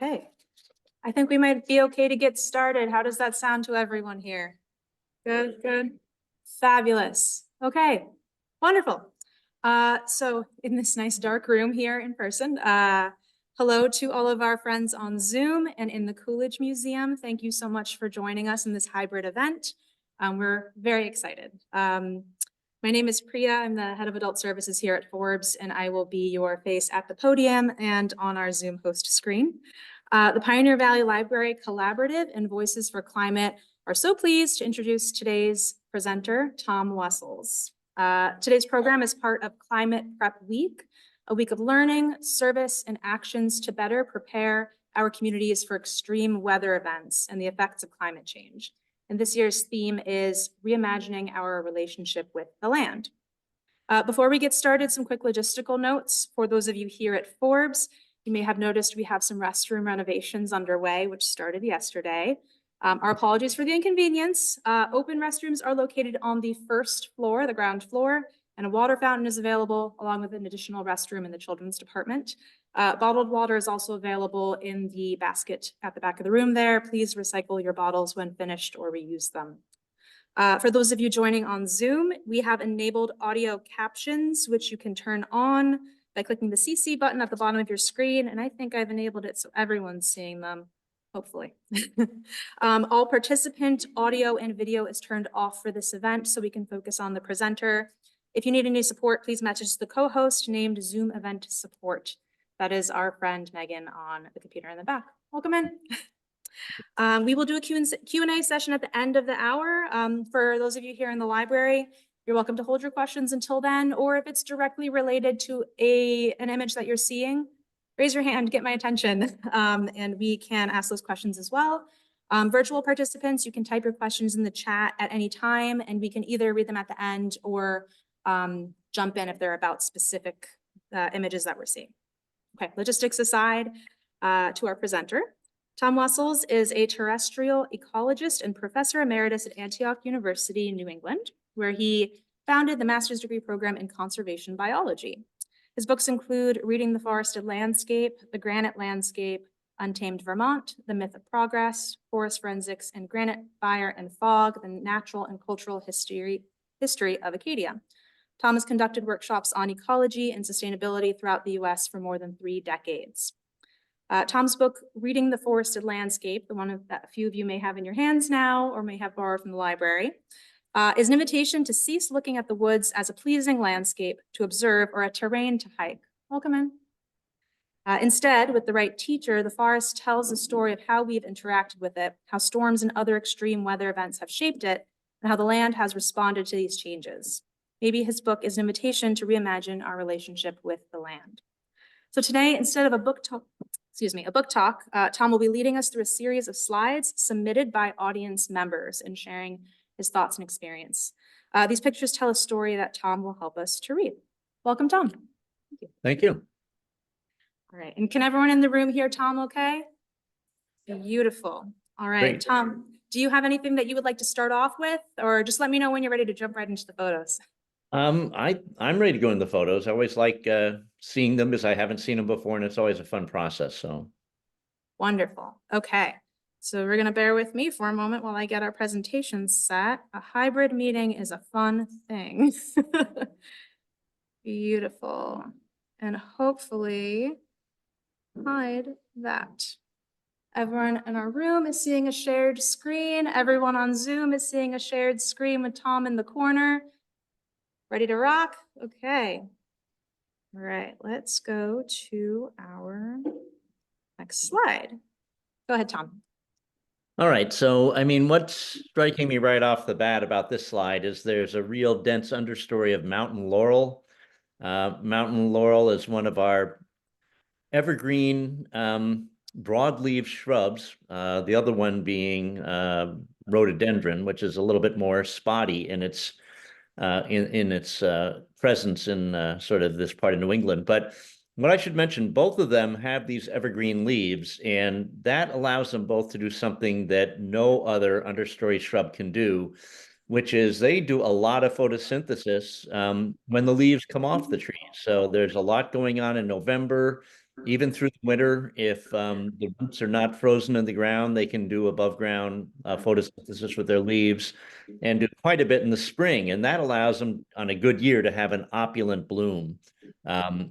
Okay, I think we might be okay to get started. How does that sound to everyone here? Good, good. Fabulous. Okay, wonderful. So in this nice dark room here in person, hello to all of our friends on Zoom and in the Coolidge Museum. Thank you so much for joining us in this hybrid event. We're very excited. My name is Priya. I'm the head of adult services here at Forbes, and I will be your face at the podium and on our Zoom host screen. The Pioneer Valley Library Collaborative and Voices for Climate are so pleased to introduce today's presenter, Tom Wessels. Today's program is part of Climate Prep Week, a week of learning, service, and actions to better prepare our communities for extreme weather events and the effects of climate change. And this year's theme is reimagining our relationship with the land. Before we get started, some quick logistical notes. For those of you here at Forbes, you may have noticed we have some restroom renovations underway, which started yesterday. Our apologies for the inconvenience. Open restrooms are located on the first floor, the ground floor, and a water fountain is available along with an additional restroom in the children's department. Bottled water is also available in the basket at the back of the room there. Please recycle your bottles when finished or reuse them. For those of you joining on Zoom, we have enabled audio captions, which you can turn on by clicking the CC button at the bottom of your screen. And I think I've enabled it so everyone's seeing them, hopefully. All participant audio and video is turned off for this event so we can focus on the presenter. If you need any support, please message the co-host named Zoom Event Support. That is our friend Megan on the computer in the back. Welcome in. We will do a Q&A session at the end of the hour. For those of you here in the library, you're welcome to hold your questions until then, or if it's directly related to an image that you're seeing, raise your hand, get my attention, and we can ask those questions as well. Virtual participants, you can type your questions in the chat at any time, and we can either read them at the end or jump in if they're about specific images that we're seeing. Okay, logistics aside, to our presenter. Tom Wessels is a terrestrial ecologist and professor emeritus at Antioch University in New England, where he founded the master's degree program in conservation biology. His books include Reading the Forested Landscape, The Granite Landscape, Untamed Vermont, The Myth of Progress, Forest Forensics, and Granite, Fire, and Fog, The Natural and Cultural History of Acadia. Tom has conducted workshops on ecology and sustainability throughout the US for more than 3 decades. Tom's book, Reading the Forested Landscape, the one that a few of you may have in your hands now or may have borrowed from the library, is an invitation to cease looking at the woods as a pleasing landscape to observe or a terrain to hike. Welcome in. Instead, with the right teacher, the forest tells the story of how we've interacted with it, how storms and other extreme weather events have shaped it, and how the land has responded to these changes. Maybe his book is an invitation to reimagine our relationship with the land. So today, instead of a book talk, Tom will be leading us through a series of slides submitted by audience members and sharing his thoughts and experience. These pictures tell a story that Tom will help us to read. Welcome, Tom. Thank you. Thank you. All right, and can everyone in the room hear Tom okay? Beautiful. All right, great. Tom, do you have anything that you would like to start off with, or just let me know when you're ready to jump right into the photos? I'm ready to go into the photos. I always like seeing them because I haven't seen them before, and it's always a fun process. So wonderful. Okay, so we're gonna bear with me for a moment while I get our presentation set. A hybrid meeting is a fun thing. Beautiful, and hopefully hide that. Everyone in our room is seeing a shared screen. Everyone on Zoom is seeing a shared screen with Tom in the corner. Ready to rock? Okay. All right, let's go to our next slide. Go ahead, Tom. All right, so I mean, what's striking me right off the bat about this slide is there's a real dense understory of mountain laurel. Mountain laurel is one of our evergreen broadleaf shrubs, the other one being rhododendron, which is a little bit more spotty in its presence in sort of this part of New England. But what I should mention, both of them have these evergreen leaves, and that allows them both to do something that no other understory shrub can do, which is they do a lot of photosynthesis when the leaves come off the tree. So there's a lot going on in November even through the winter. If the roots are not frozen in the ground, they can do above ground photosynthesis with their leaves and do quite a bit in the spring. And that allows them on a good year to have an opulent bloom.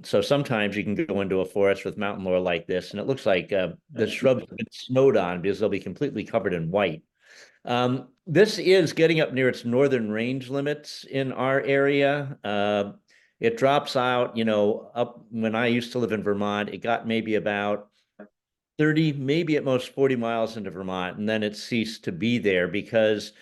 So sometimes you can go into a forest with mountain laurel like this, and it looks like the shrubs have been snowed on because they'll be completely covered in white. This is getting up near its northern range limits in our area. It drops out, up when I used to live in Vermont, it got maybe about 30, maybe at most 40 miles into Vermont, and then it ceased to be there because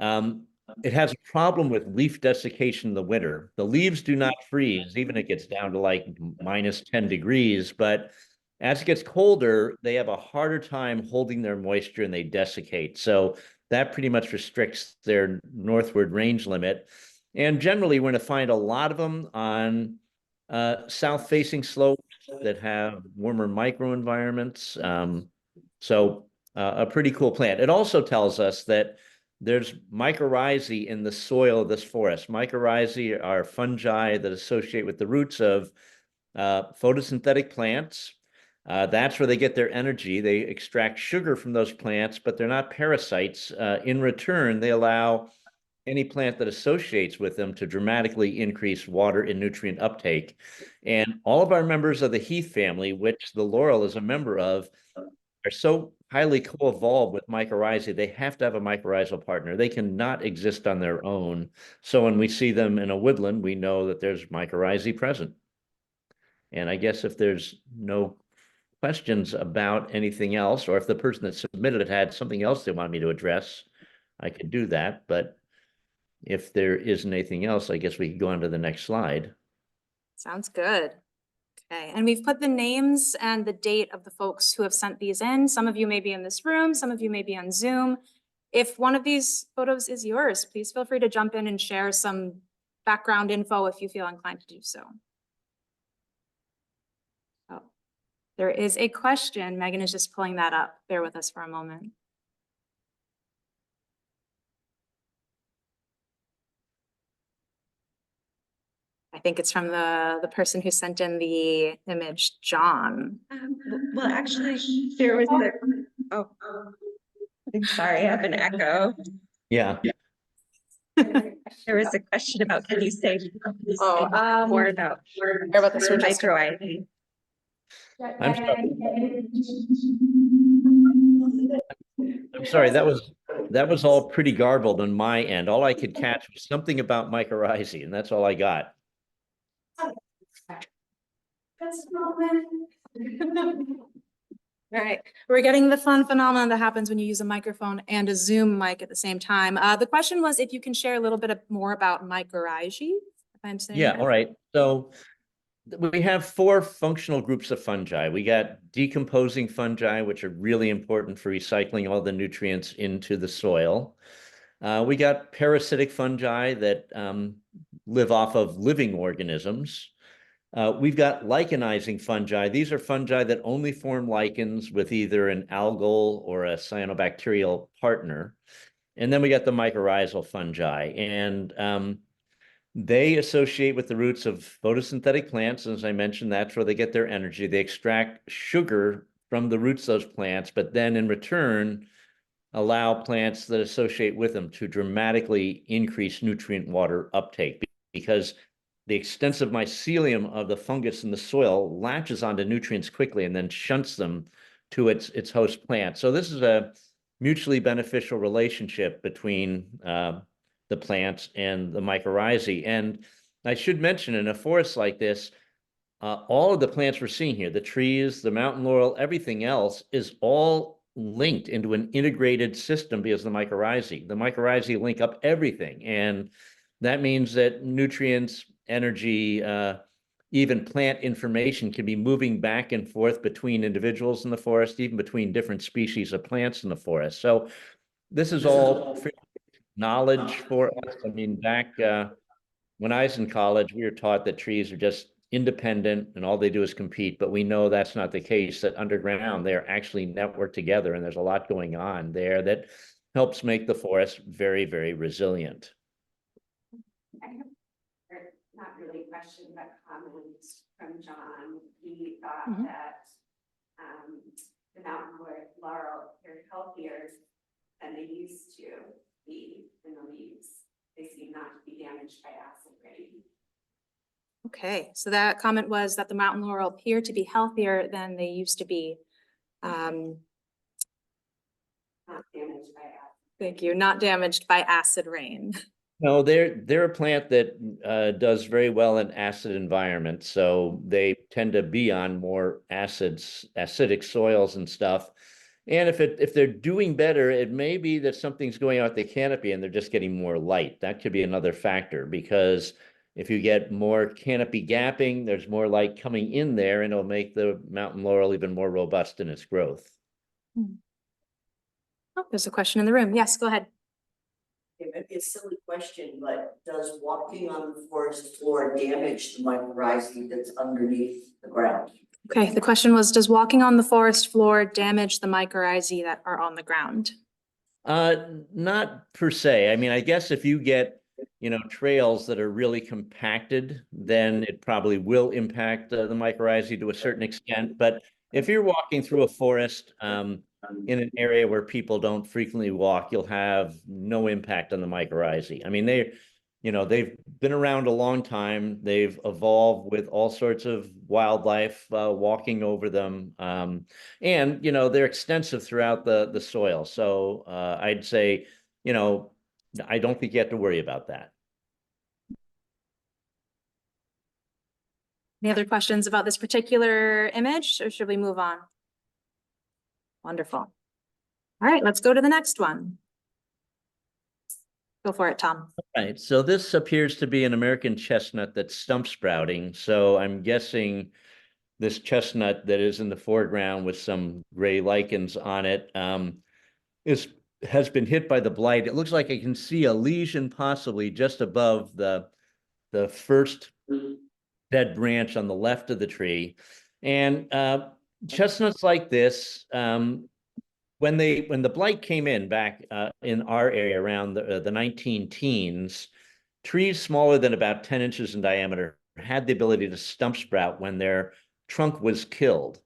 um, it has a problem with leaf desiccation in the winter. The leaves do not freeze, even if it gets down to like minus 10 degrees, but as it gets colder, they have a harder time holding their moisture and they desiccate. So that pretty much restricts their northward range limit. And generally, we're going to find a lot of them on south-facing slopes that have warmer microenvironments. So a pretty cool plant. It also tells us that there's mycorrhizae in the soil of this forest. Mycorrhizae are fungi that associate with the roots of photosynthetic plants. That's where they get their energy. They extract sugar from those plants, but they're not parasites. In return, they allow any plant that associates with them to dramatically increase water and nutrient uptake. And all of our members of the heath family, which the laurel is a member of, are so highly co-evolved with mycorrhizae, they have to have a mycorrhizal partner. They cannot exist on their own. So when we see them in a woodland, we know that there's mycorrhizae present. And I guess if there's no questions about anything else, or if the person that submitted it had something else they wanted me to address, I could do that. But if there isn't anything else, I guess we could go on to the next slide. Sounds good. Okay, and we've put the names and the date of the folks who have sent these in. Some of you may be in this room, some of you may be on Zoom. If one of these photos is yours, please feel free to jump in and share some background info if you feel inclined to do so. Oh, there is a question. Megan is just pulling that up. Bear with us for a moment. I think it's from the person who sent in the image, John. Well, actually, there was a, oh, I'm sorry, I have an echo. Yeah. There was a question about, can you say more about microalgae? I'm sorry, that was all pretty garbled on my end. All I could catch was something about mycorrhizae, and that's all I got. All right, we're getting the fun phenomenon that happens when you use a microphone and a Zoom mic at the same time. The question was if you can share a little bit more about mycorrhizae, if I'm saying Yeah, that. all right. So we have 4 functional groups of fungi. We got decomposing fungi, which are really important for recycling all the nutrients into the soil. We got parasitic fungi that live off of living organisms. We've got lichenizing fungi. These are fungi that only form lichens with either an algal or a cyanobacterial partner. And then we got the mycorrhizal fungi. And they associate with the roots of photosynthetic plants. As I mentioned, that's where they get their energy. They extract sugar from the roots of those plants, but then in return, allow plants that associate with them to dramatically increase nutrient water uptake because the extensive mycelium of the fungus in the soil latches onto nutrients quickly and then shunts them to its host plant. So this is a mutually beneficial relationship between the plants and the mycorrhizae. And I should mention, in a forest like this, all of the plants we're seeing here, the trees, the mountain laurel, everything else is all linked into an integrated system because the mycorrhizae link up everything. And that means that nutrients, energy, even plant information can be moving back and forth between individuals in the forest, even between different species of plants in the forest. So this is all knowledge for us. I mean, back when I was in college, we were taught that trees are just independent and all they do is compete, but we know that's not the case, that underground they're actually networked together and there's a lot going on there that helps make the forest very, very resilient. I have not really a question, but comments. from John. He thought Mhm. that the mountain laurel are healthier than they used to be in the leaves. They seem not to be damaged by acid rain. Okay, so that comment was that the mountain laurel appear to be healthier than they used to be. Not damaged by acid. Thank you, not damaged by acid rain. No, they're a plant that does very well in acid environments, so they tend to be on more acidic soils and stuff. And if they're doing better, it may be that something's going on with the canopy and they're just getting more light. That could be another factor, because if you get more canopy gapping, there's more light coming in there, and it'll make the mountain laurel even more robust in its growth. Oh, there's a question in the room. Yes, go ahead. It may be a silly question, but does walking on the forest floor damage the mycorrhizae that's underneath the ground? Okay, the question was, does walking on the forest floor damage the mycorrhizae that are on the ground? Not per se. I mean, I guess if you get, trails that are really compacted, then it probably will impact the mycorrhizae to a certain extent. But if you're walking through a forest in an area where people don't frequently walk, you'll have no impact on the mycorrhizae. I mean, they've been around a long time. They've evolved with all sorts of wildlife walking over them. And, they're extensive throughout the soil. So I'd say, I don't think you have to worry about that. Any other questions about this particular image, or should we move on? Wonderful. All right, let's go to the next one. Go for it, Tom. Right. So this appears to be an American chestnut that's stump sprouting. So I'm guessing this chestnut that is in the foreground with some gray lichens on it has been hit by the blight. It looks like I can see a lesion possibly just above the first dead branch on the left of the tree. And chestnuts like this, when the blight came in back in our area around the 19 teens, trees smaller than about 10 inches in diameter had the ability to stump sprout when their trunk was killed.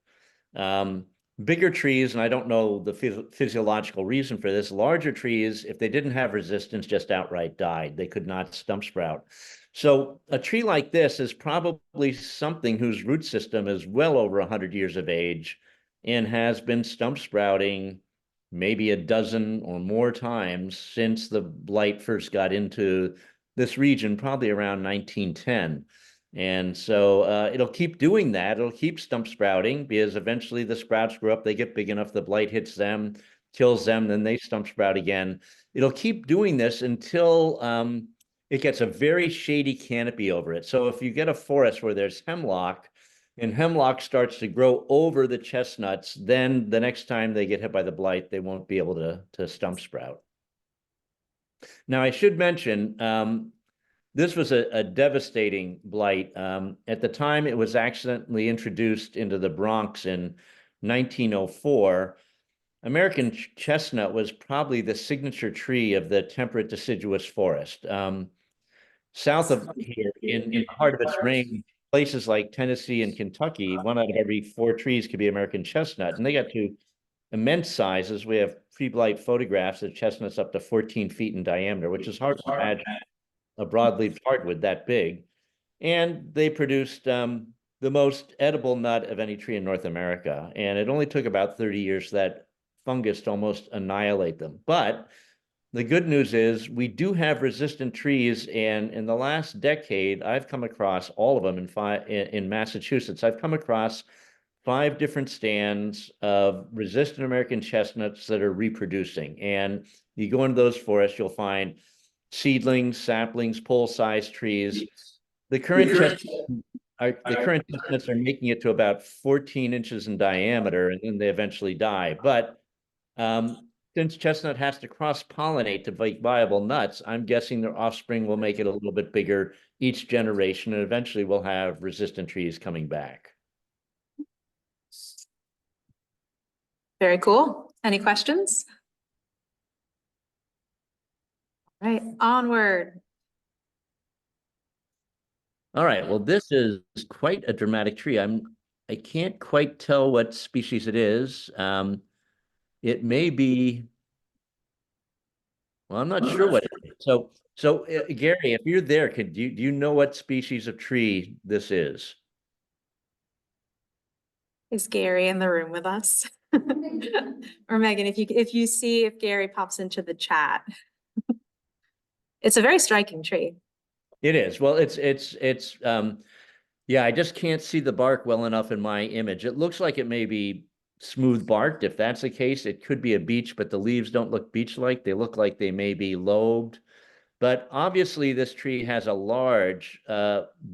Bigger trees, and I don't know the physiological reason for this, larger trees, if they didn't have resistance, just outright died. They could not stump sprout. So a tree like this is probably something whose root system is well over 100 years of age and has been stump sprouting maybe a dozen or more times since the blight first got into this region, probably around 1910. And so it'll keep doing that. It'll keep stump sprouting because eventually the sprouts grow up, they get big enough, the blight hits them, kills them, then they stump sprout again. It'll keep doing this until it gets a very shady canopy over it. So if you get a forest where there's hemlock, and hemlock starts to grow over the chestnuts, then the next time they get hit by the blight, they won't be able to stump sprout. Now, I should mention, this was a devastating blight. At the time, it was accidentally introduced into the Bronx in 1904. American chestnut was probably the signature tree of the temperate deciduous forest. South of here, in the heart of its range, places like Tennessee and Kentucky, 1 out of every 4 trees could be American chestnut, and they got to immense sizes. We have pre-blight photographs of chestnuts up to 14 feet in diameter, which is hard to imagine a broadleaf hardwood that big. And they produced the most edible nut of any tree in North America. And it only took about 30 years for that fungus to almost annihilate them. But the good news is we do have resistant trees. And in the last decade, I've come across all of them in Massachusetts. I've come across 5 different stands of resistant American chestnuts that are reproducing. And you go into those forests, you'll find seedlings, saplings, pole-sized trees. The current chestnuts are making it to about 14 inches in diameter, and then they eventually die. But since chestnut has to cross-pollinate to make viable nuts, I'm guessing their offspring will make it a little bit bigger each generation, and eventually we'll have resistant trees coming back. Very cool. Any questions? All right, onward. All right, well, this is quite a dramatic tree. I can't quite tell what species it is. It may be, well, I'm not sure what it is. So Gary, if you're there, do you know what species of tree this is? Is Gary in the room with us? Or Megan, if you see if Gary pops into the chat. It's a very striking tree. It is. Well, yeah, I just can't see the bark well enough in my image. It looks like it may be smooth barked. If that's the case, it could be a beech, but the leaves don't look beech-like. They look like they may be lobed. But obviously, this tree has a large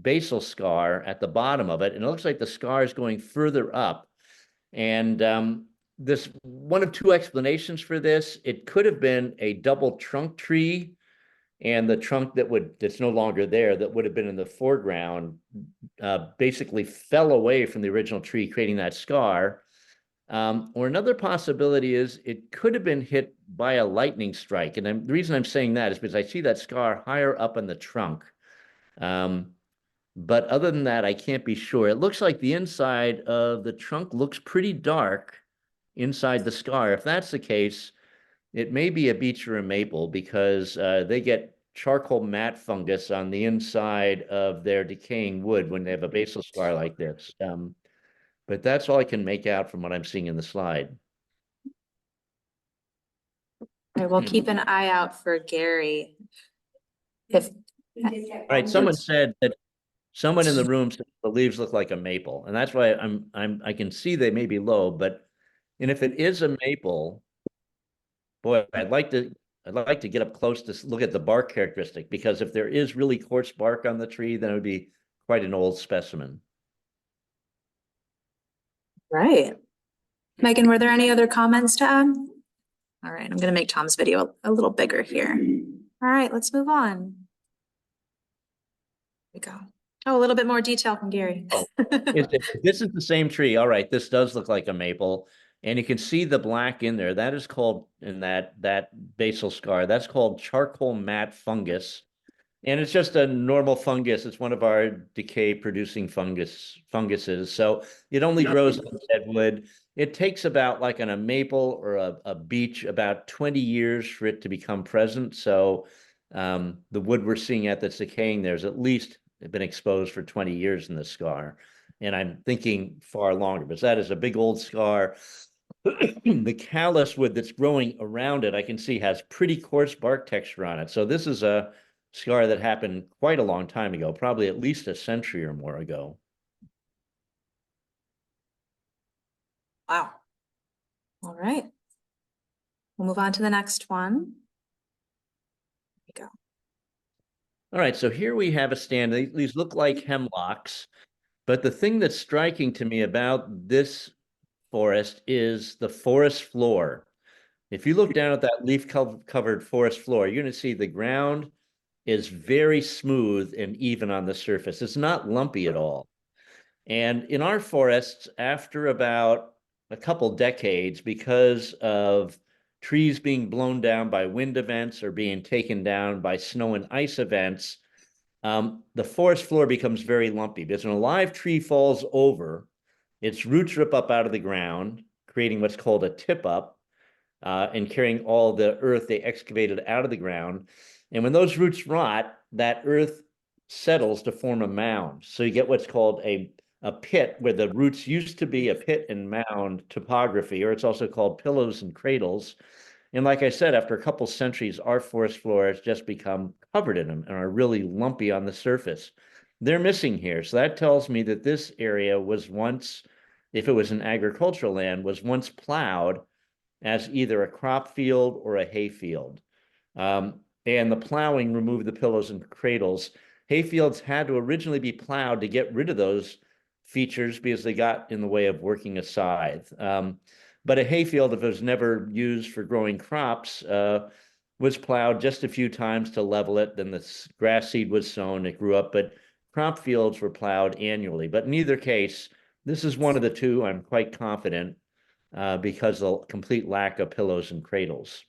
basal scar at the bottom of it, and it looks like the scar is going further up. And this one of two explanations for this. It could have been a double trunk tree, and the trunk that's no longer there, that would have been in the foreground, basically fell away from the original tree, creating that scar. Or another possibility is it could have been hit by a lightning strike. And the reason I'm saying that is because I see that scar higher up in the trunk. But other than that, I can't be sure. It looks like the inside of the trunk looks pretty dark inside the scar. If that's the case, it may be a beech or a maple, because they get charcoal mat fungus on the inside of their decaying wood when they have a basal scar like this. But that's all I can make out from what I'm seeing in the slide. I will keep an eye out for Gary. If, All right, someone said that someone in the room said the leaves look like a maple, and that's why I can see they may be low, and if it is a maple, boy, I'd like to get up close to look at the bark characteristic, because if there is really coarse bark on the tree, then it would be quite an old specimen. right. Megan, were there any other comments to add? All right, I'm gonna make Tom's video a little bigger here. All right, let's move on. Here we go. Oh, a little bit more detail from Gary. This is the same tree. All right, this does look like a maple, and you can see the black in there. That is called, in that basal scar, that's called charcoal mat fungus. And it's just a normal fungus. It's one of our decay-producing funguses. So it only grows on deadwood. It takes about, like on a maple or a beech, about 20 years for it to become present. So the wood we're seeing that's decaying there's at least been exposed for 20 years in the scar. And I'm thinking far longer, because that is a big old scar. The callus wood that's growing around it, I can see, has pretty coarse bark texture on it. So this is a scar that happened quite a long time ago, probably at least a century or more ago. Wow. All right. We'll move on to the next one. Here we go. All right, so here we have a stand. These look like hemlocks, but the thing that's striking to me about this forest is the forest floor. If you look down at that leaf-covered forest floor, you're going to see the ground is very smooth and even on the surface. It's not lumpy at all. And in our forests, after about a couple decades, because of trees being blown down by wind events or being taken down by snow and ice events, the forest floor becomes very lumpy, because when a live tree falls over, its roots rip up out of the ground, creating what's called a tip up, and carrying all the earth they excavated out of the ground. And when those roots rot, that earth settles to form a mound. So you get what's called a pit, where the roots used to be a pit and mound topography, or it's also called pillows and cradles. And like I said, after a couple centuries, our forest floor has just become covered in them and are really lumpy on the surface. They're missing here. So that tells me that this area was once, if it was an agricultural land, was once plowed as either a crop field or a hay field. And the plowing removed the pillows and cradles. Hayfields had to originally be plowed to get rid of those features, because they got in the way of working a scythe. But a hayfield, if it was never used for growing crops, was plowed just a few times to level it. Then the grass seed was sown, it grew up, but crop fields were plowed annually. But in either case, this is one of the two, I'm quite confident, because of the complete lack of pillows and cradles.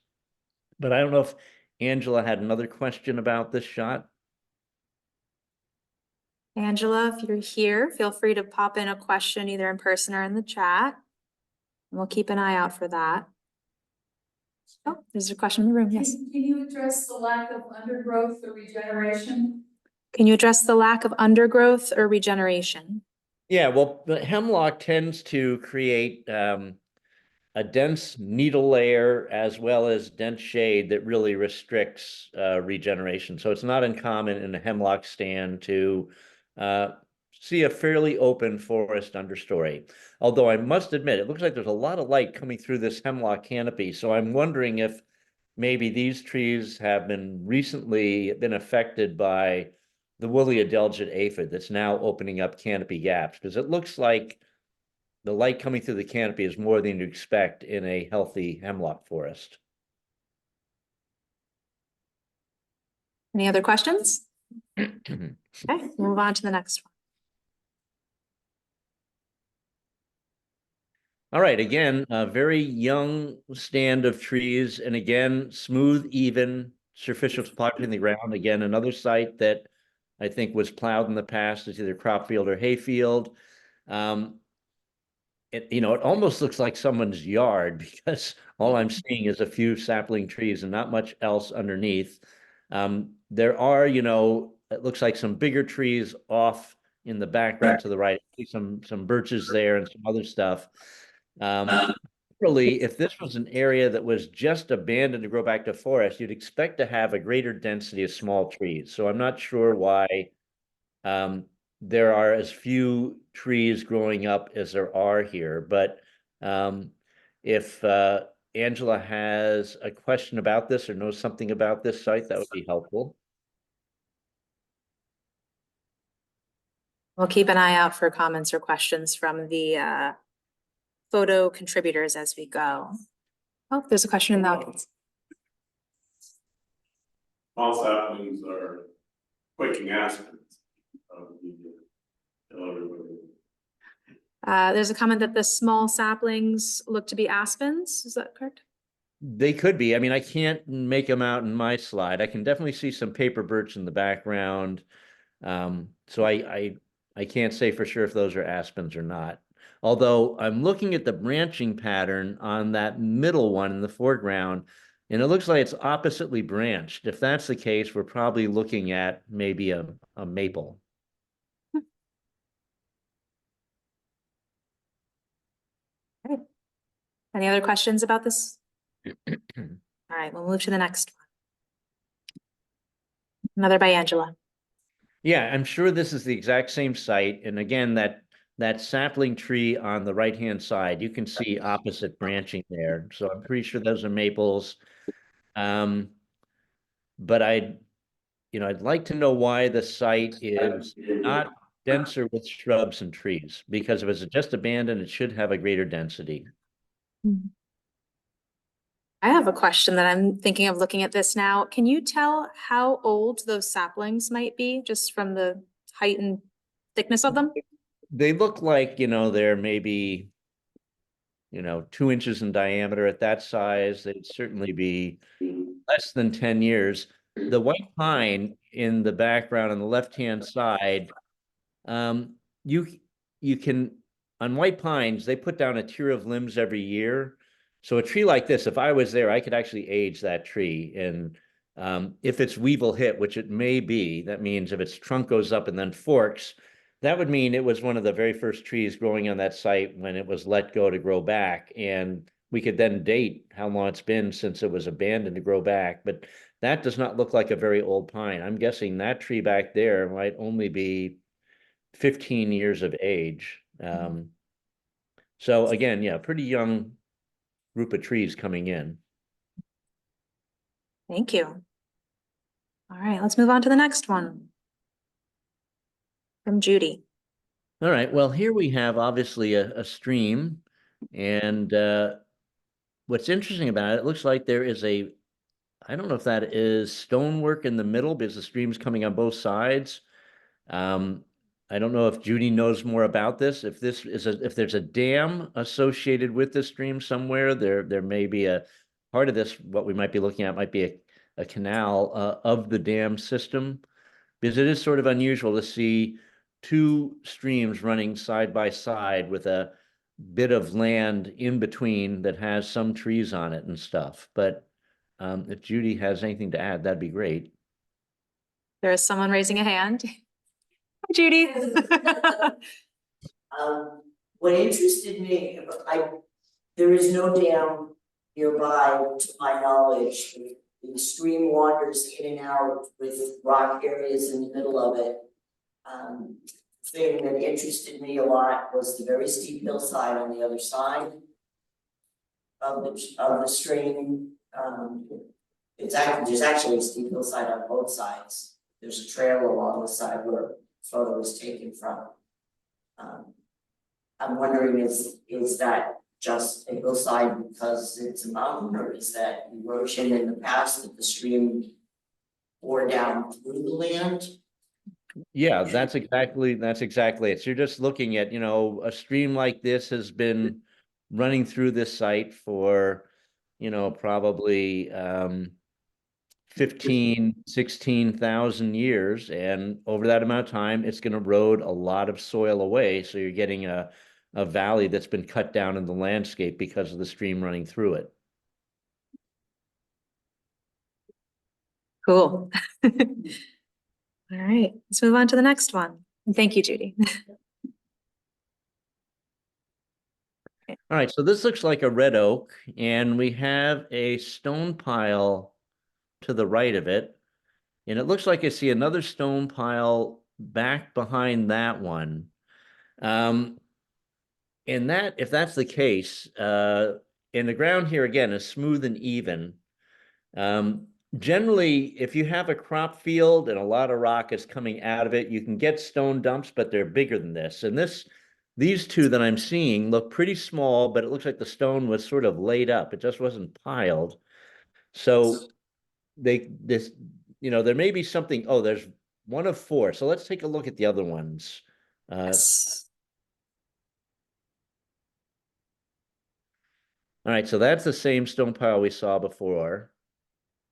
But I don't know if Angela had another question about this shot. Angela, if you're here, feel free to pop in a question either in person or in the chat. And we'll keep an eye out for that. Oh, there's a question in the room, yes. Can you address the lack of undergrowth or regeneration? Can you address the lack of undergrowth or regeneration? Yeah, well, the hemlock tends to create a dense needle layer as well as dense shade that really restricts regeneration. So it's not uncommon in a hemlock stand to see a fairly open forest understory. Although I must admit, it looks like there's a lot of light coming through this hemlock canopy. So I'm wondering if maybe these trees have recently been affected by the woolly adelgid aphid that's now opening up canopy gaps, because it looks like the light coming through the canopy is more than you expect in a healthy hemlock forest. Any other questions? Okay, move on to the next one. All right, again, a very young stand of trees, and again, smooth, even, surficial topography in the ground. Again, another site that I think was plowed in the past is either crop field or hayfield. It almost looks like someone's yard because all I'm seeing is a few sapling trees and not much else underneath. There are, it looks like some bigger trees off in the background to the right, some birches there and some other stuff. Really, if this was an area that was just abandoned to grow back to forest, you'd expect to have a greater density of small trees. So I'm not sure why there are as few trees growing up as there are here. But if Angela has a question about this or knows something about this site, that would be helpful. We'll keep an eye out for comments or questions from the photo contributors as we go. Oh, there's a question in the audience. All saplings are quaking aspens. There's a comment that the small saplings look to be aspens. Is that correct? They could be. I mean, I can't make them out in my slide. I can definitely see some paper birch in the background. So I can't say for sure if those are aspens or not. Although I'm looking at the branching pattern on that middle one in the foreground, and it looks like it's oppositely branched. If that's the case, we're probably looking at maybe a maple. Okay. Any other questions about this? All right, we'll move to the next one. Another by Angela. Yeah, I'm sure this is the exact same site. And again, that sapling tree on the right-hand side, you can see opposite branching there. So I'm pretty sure those are maples. But I'd like to know why the site is not denser with shrubs and trees, because if it's just abandoned, it should have a greater density. I have a question that I'm thinking of looking at this now. Can you tell how old those saplings might be just from the height and thickness of them? They look like, they're maybe, 2 inches in diameter at that size. They'd certainly be less than 10 years. The white pine in the background on the left-hand side, you can, on white pines, they put down a tier of limbs every year. So a tree like this, if I was there, I could actually age that tree. And if it's weevil hit, which it may be, that means if its trunk goes up and then forks, that would mean it was one of the very first trees growing on that site when it was let go to grow back. And we could then date how long it's been since it was abandoned to grow back. But that does not look like a very old pine. I'm guessing that tree back there might only be 15 years of age. So again, yeah, pretty young group of trees coming in. Thank you. All right, let's move on to the next one. From Judy. All right, well, here we have obviously a stream, and what's interesting about it, it looks like there is I don't know if that is stonework in the middle because the stream's coming on both sides. I don't know if Judy knows more about this. If there's a dam associated with the stream somewhere, there may be a part of this. What we might be looking at might be a canal of the dam system, because it is sort of unusual to see two streams running side by side with a bit of land in between that has some trees on it and stuff. But if Judy has anything to add, that'd be great. There is someone raising a hand. Hi, Judy. What interested me, there is no dam nearby to my knowledge. The stream wanders in and out with rock areas in the middle of it. Thing that interested me a lot was the very steep hillside on the other side of the stream. There's actually a steep hillside on both sides. There's a trail along the side where the photo was taken from. I'm wondering, is that just a hillside because it's a mountain, or is that erosion in the past that the stream bore down through the land? Yeah, that's exactly it. So you're just looking at, a stream like this has been running through this site for, probably 16,000 years. And over that amount of time, it's going to erode a lot of soil away. So you're getting a valley that's been cut down in the landscape because of the stream running through it. Cool. All right, let's move on to the next one. And thank you, Judy. All right, so this looks like a red oak, and we have a stone pile to the right of it. And it looks like I see another stone pile back behind that one. And that, if that's the case, and the ground here again is smooth and even. Generally, if you have a crop field and a lot of rock is coming out of it, you can get stone dumps, but they're bigger than this. And these two that I'm seeing look pretty small, but it looks like the stone was sort of laid up. It just wasn't piled. So there may be something. Oh, there's one of four. So let's take a look at the other ones. Yes. All right, so that's the same stone pile we saw before.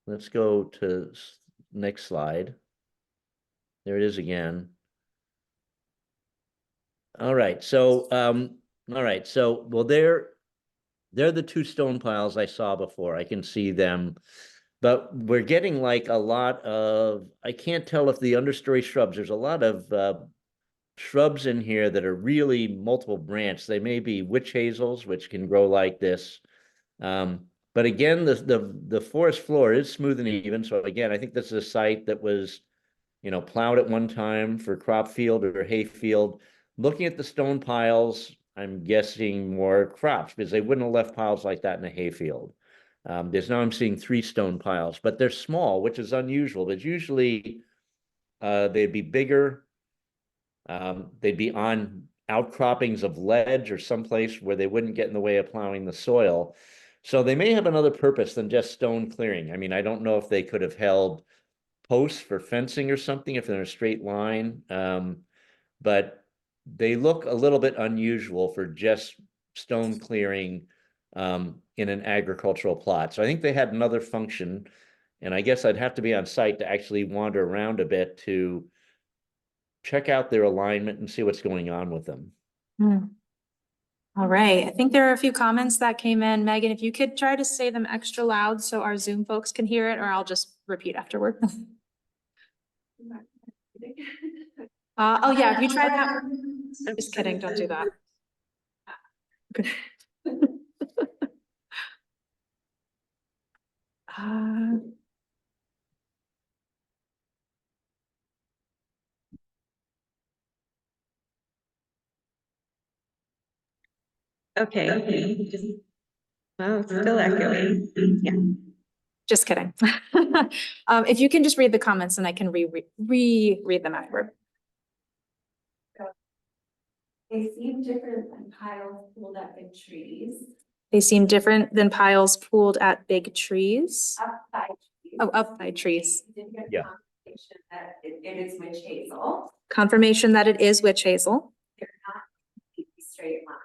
Let's go to next slide. There it is again. All right, so well, they're the two stone piles I saw before. I can see them, but we're getting like a lot of, I can't tell if the understory shrubs, there's a lot of shrubs in here that are really multiple branch. They may be witch hazels, which can grow like this. But again, the forest floor is smooth and even. So again, I think this is a site that was, plowed at one time for crop field or hay field. Looking at the stone piles, I'm guessing more crops because they wouldn't have left piles like that in a hay field. There's now I'm seeing 3 stone piles, but they're small, which is unusual. But usually they'd be bigger. They'd be on outcroppings of ledge or someplace where they wouldn't get in the way of plowing the soil. So they may have another purpose than just stone clearing. I mean, I don't know if they could have held posts for fencing or something if they're in a straight line. But they look a little bit unusual for just stone clearing in an agricultural plot. So I think they had another function. And I guess I'd have to be on site to actually wander around a bit to check out their alignment and see what's going on with them. All right, I think there are a few comments that came in. Megan, if you could try to say them extra loud so our Zoom folks can hear it, or I'll just repeat afterward. Oh yeah, if you try that. I'm just kidding, don't do that. Okay. Okay. Oh, it's still echoing. Yeah. Just kidding. If you can just read the comments and I can reread them afterward. They seem different than piles pulled at big trees. They seem different than piles pooled at big trees. Up by trees. Oh, up by trees. Yeah. Confirmation that it is witch hazel. Confirmation that it is witch hazel. They're not completely straight line.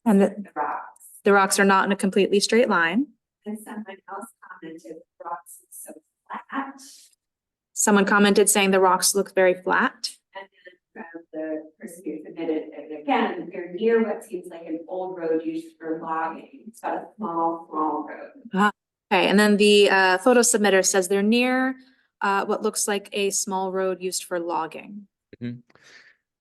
And The rocks. the rocks are not in a completely straight line. And someone else commented the rocks look so flat. Someone commented saying the rocks look very flat. And then from the again, you're near what seems like an old road used for logging. It's got a small road. Okay, and then the photo submitter says they're near what looks like a small road used for logging.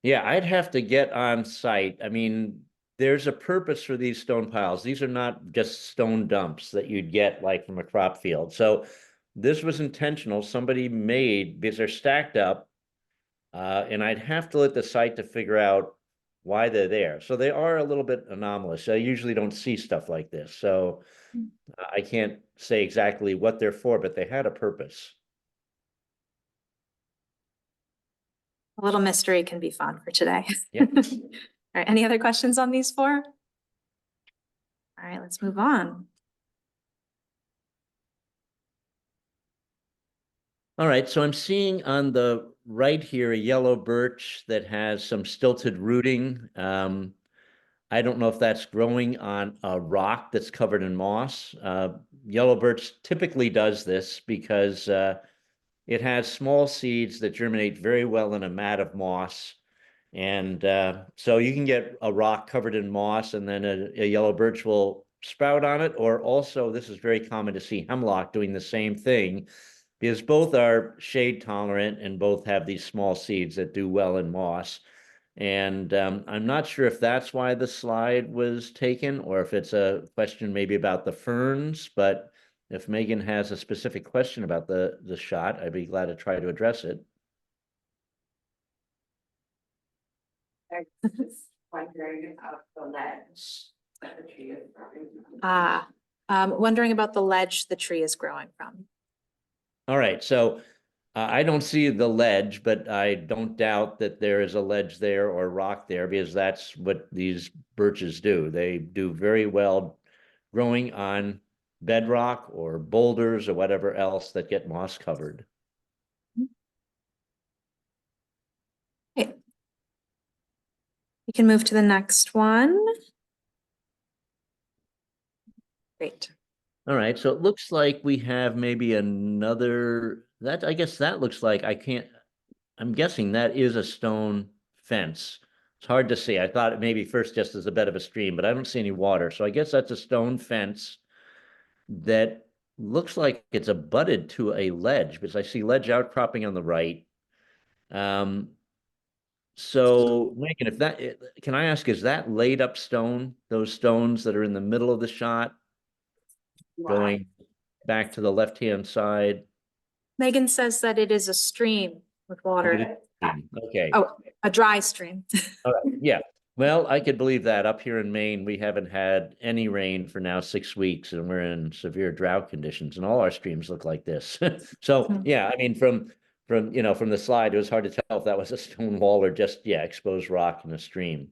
Yeah, I'd have to get on site. I mean, there's a purpose for these stone piles. These are not just stone dumps that you'd get like from a crop field. So this was intentional. Somebody made, because they're stacked up, and I'd have to let the site to figure out why they're there. So they are a little bit anomalous. I usually don't see stuff like this. So I can't say exactly what they're for, but they had a purpose. A little mystery can be fun for today. Yeah. All right, any other questions on these four? All right, let's move on. All right, so I'm seeing on the right here a yellow birch that has some stilted rooting. I don't know if that's growing on a rock that's covered in moss. Yellow birch typically does this because it has small seeds that germinate very well in a mat of moss. And so you can get a rock covered in moss and then a yellow birch will sprout on it. Or also, this is very common to see hemlock doing the same thing because both are shade tolerant and both have these small seeds that do well in moss. And I'm not sure if that's why the slide was taken or if it's a question maybe about the ferns, but if Megan has a specific question about the shot, I'd be glad to try to address it. I'm just wondering about the ledge that the tree is growing from. Wondering about the ledge the tree is growing from. All right, so I don't see the ledge, but I don't doubt that there is a ledge there or rock there because that's what these birches do. They do very well growing on bedrock or boulders or whatever else that get moss covered. Okay. We can move to the next one. Great. All right, so it looks like we have maybe another, that I guess that looks like, I'm guessing that is a stone fence. It's hard to see. I thought it maybe first just as a bed of a stream, but I don't see any water. So I guess that's a stone fence that looks like it's abutted to a ledge because I see ledge outcropping on the right. So Megan, if that, can I ask, is that laid up stone, those stones that are in the middle of the shot? Going back to the left-hand side. Megan says that it is a stream with water. Okay. Oh, a dry stream. All right. Yeah. Well, I could believe that. Up here in Maine, we haven't had any rain for now 6 weeks, and we're in severe drought conditions, and all our streams look like this. So, yeah, I mean, from the slide, it was hard to tell if that was a stone wall or just, yeah, exposed rock in a stream.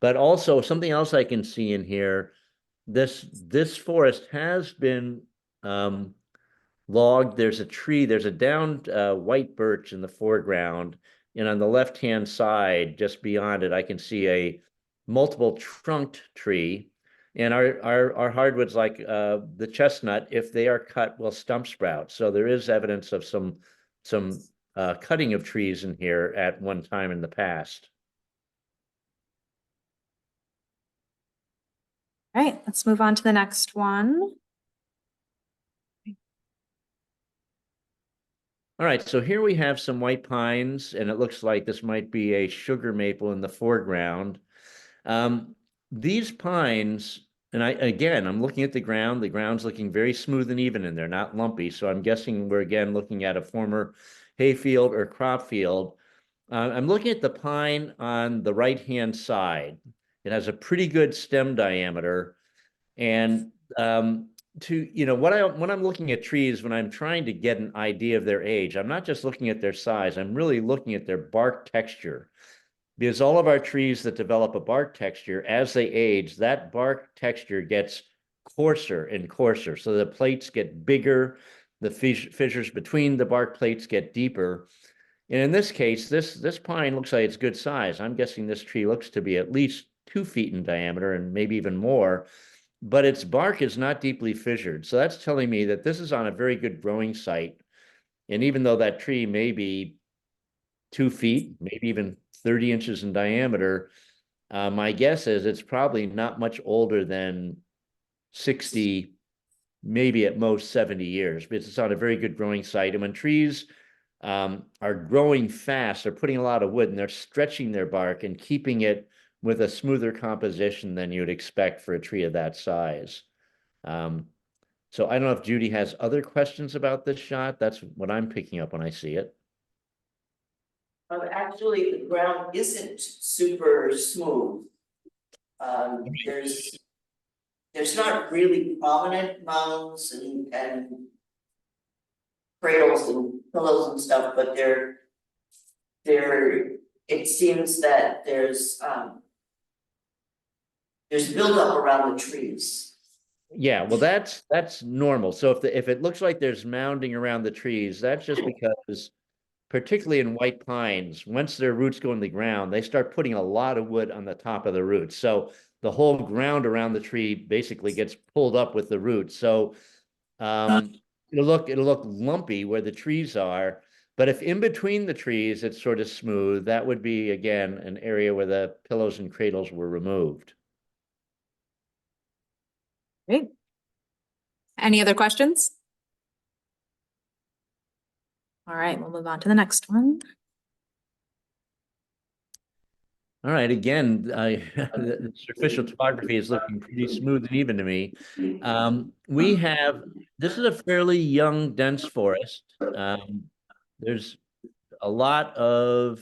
But also something else I can see in here, this forest has been logged. There's a tree, there's a downed white birch in the foreground, and on the left-hand side, just beyond it, I can see a multiple trunked tree. And our hardwoods, like the chestnut, if they are cut, will stump sprout. So there is evidence of some cutting of trees in here at one time in the past. All right, let's move on to the next one. All right, so here we have some white pines, and it looks like this might be a sugar maple in the foreground. These pines, and I'm looking at the ground. The ground's looking very smooth and even, and they're not lumpy. So I'm guessing we're again looking at a former hayfield or crop field. I'm looking at the pine on the right-hand side. It has a pretty good stem diameter, and when I'm looking at trees, when I'm trying to get an idea of their age, I'm not just looking at their size, I'm really looking at their bark texture. Because all of our trees that develop a bark texture, as they age, that bark texture gets coarser and coarser. So the plates get bigger, the fissures between the bark plates get deeper. And in this case, this pine looks like it's good size. I'm guessing this tree looks to be at least 2 feet in diameter and maybe even more. But its bark is not deeply fissured. So that's telling me that this is on a very good growing site. And even though that tree may be 2 feet, maybe even 30 inches in diameter. My guess is it's probably not much older than 60, maybe at most 70 years, but it's on a very good growing site. And when trees are growing fast, they're putting a lot of wood and they're stretching their bark and keeping it with a smoother composition than you'd expect for a tree of that size. So I don't know if Judy has other questions about this shot. That's what I'm picking up when I see it. Actually, the ground isn't super smooth. There's not really prominent mounds and cradles and pillows and stuff, but it seems that there's buildup around the trees. Yeah, well, that's normal. So if it looks like there's mounding around the trees, that's just because, particularly in white pines, once their roots go in the ground, they start putting a lot of wood on the top of the roots. So the whole ground around the tree basically gets pulled up with the roots. So it'll look lumpy where the trees are, but if in between the trees it's sort of smooth, that would be again an area where the pillows and cradles were removed. Great. Any other questions? All right, we'll move on to the next one. All right, again, the surficial topography is looking pretty smooth and even to me. This is a fairly young, dense forest. There's a lot of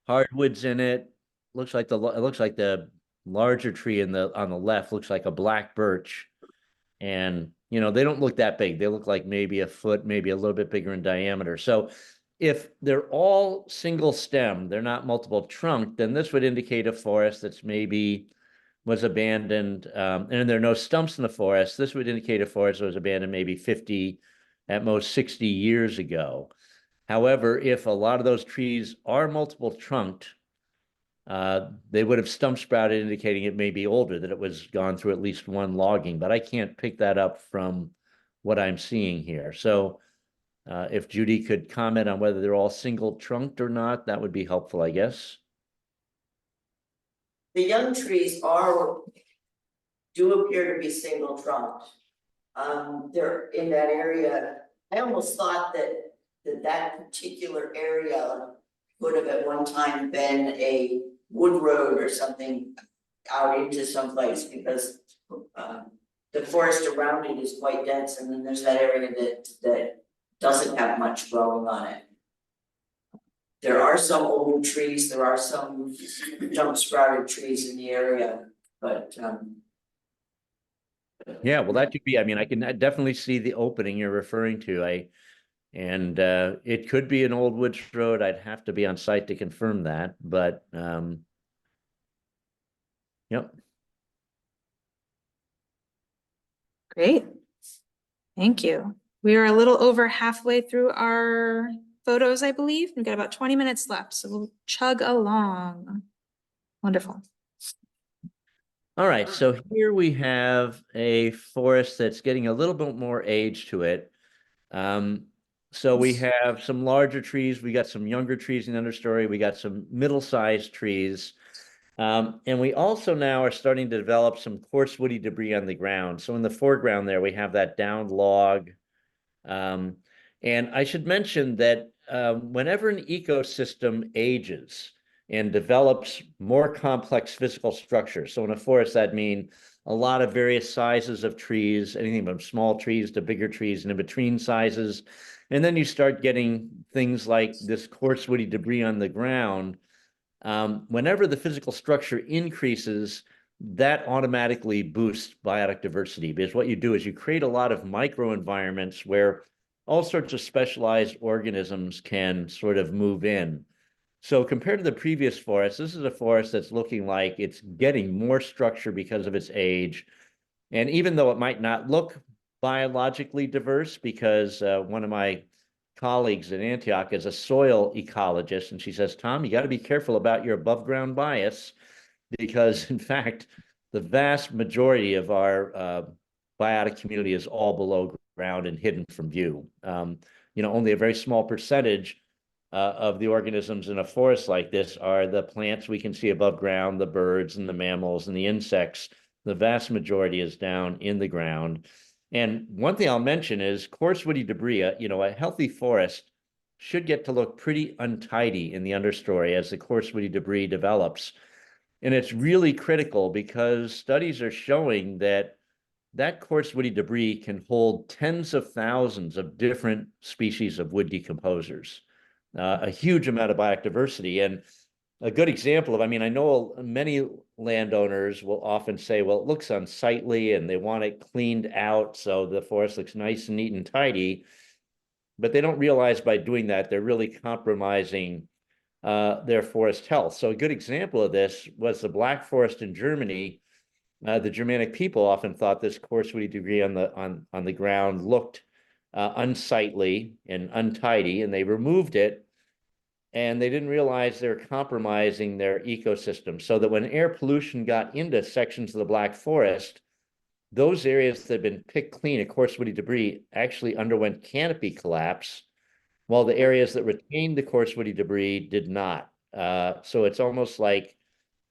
hardwoods in it. It looks like the larger tree on the left looks like a black birch. And, they don't look that big. They look like maybe a foot, maybe a little bit bigger in diameter. So if they're all single stem, they're not multiple trunk, then this would indicate a forest that's maybe was abandoned. And there are no stumps in the forest. This would indicate a forest that was abandoned maybe 50, at most 60 years ago. However, if a lot of those trees are multiple trunked, they would have stump sprouted, indicating it may be older, that it was gone through at least one logging, but I can't pick that up from what I'm seeing here. So if Judy could comment on whether they're all single trunked or not, that would be helpful, I guess. The young trees do appear to be single trunked. They're in that area. I almost thought that particular area could have at one time been a wood road or something out into someplace, because the forest around it is quite dense, and then there's that area that doesn't have much growing on it. There are some old trees, there are some jump sprouted trees in the area, but yeah, well, that could be, I can definitely see the opening you're referring to. It could be an old woods road. I'd have to be on site to confirm that, but yep. Great. Thank you. We are a little over halfway through our photos, I believe. We've got about 20 minutes left, so we'll chug along. Wonderful. All right, so here we have a forest that's getting a little bit more age to it. So we have some larger trees, we got some younger trees in the understory, we got some middle-sized trees. And we also now are starting to develop some coarse woody debris on the ground. So in the foreground there, we have that downed log. And I should mention that whenever an ecosystem ages and develops more complex physical structures, so in a forest, that means a lot of various sizes of trees, anything from small trees to bigger trees and in between sizes. And then you start getting things like this coarse woody debris on the ground. Whenever the physical structure increases, that automatically boosts biotic diversity, because what you do is you create a lot of microenvironments where all sorts of specialized organisms can sort of move in. So compared to the previous forest, this is a forest that's looking like it's getting more structure because of its age. And even though it might not look biologically diverse, because one of my colleagues at Antioch is a soil ecologist, and she says, Tom, you got to be careful about your above ground bias, because in fact, the vast majority of our biotic community is all below ground and hidden from view. Only a very small percentage of the organisms in a forest like this are the plants we can see above ground, the birds and the mammals and the insects. The vast majority is down in the ground. And one thing I'll mention is coarse woody debris. A healthy forest should get to look pretty untidy in the understory as the coarse woody debris develops. And it's really critical because studies are showing that coarse woody debris can hold tens of thousands of different species of wood decomposers, a huge amount of biodiversity. And a good example of, I know many landowners will often say, well, it looks unsightly and they want it cleaned out so the forest looks nice and neat and tidy. But they don't realize by doing that, they're really compromising their forest health. So a good example of this was the Black Forest in Germany. The Germanic people often thought this coarse woody debris on the ground looked unsightly and untidy, and they removed it. And they didn't realize they're compromising their ecosystem. So that when air pollution got into sections of the Black Forest, those areas that had been picked clean of coarse woody debris actually underwent canopy collapse, while the areas that retained the coarse woody debris did not. So it's almost like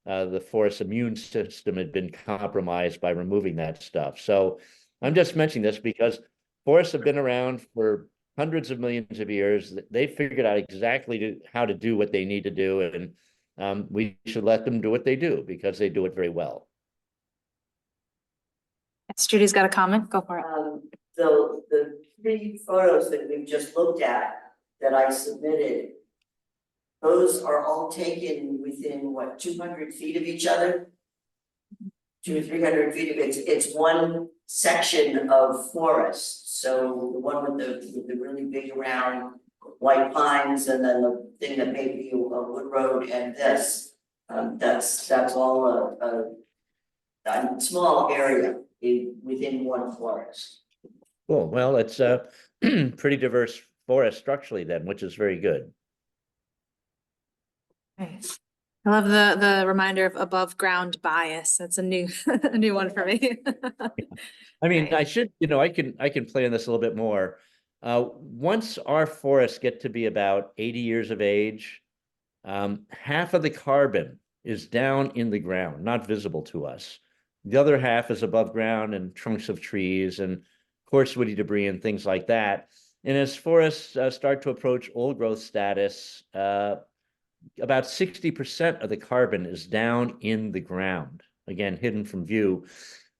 the forest's immune system had been compromised by removing that stuff. So I'm just mentioning this because forests have been around for hundreds of millions of years. They figured out exactly how to do what they need to do, and we should let them do what they do because they do it very well. Yes, Judy's got a comment. Go for it. The 3 photos that we've just looked at that I submitted, those are all taken within what, 200 feet of each other? 200 or 300 feet of it. It's one section of forest. So the one with the really big round white pines, and then the thing that may be a wood road, and this, that's all a small area within one forest. Cool. Well, it's a pretty diverse forest structurally then, which is very good. Nice. I love the reminder of above ground bias. That's a new a new one for me. I should, I can play on this a little bit more. Once our forests get to be about 80 years of age, half of the carbon is down in the ground, not visible to us. The other half is above ground and trunks of trees and coarse woody debris and things like that. And as forests start to approach old growth status, about 60% of the carbon is down in the ground, again, hidden from view.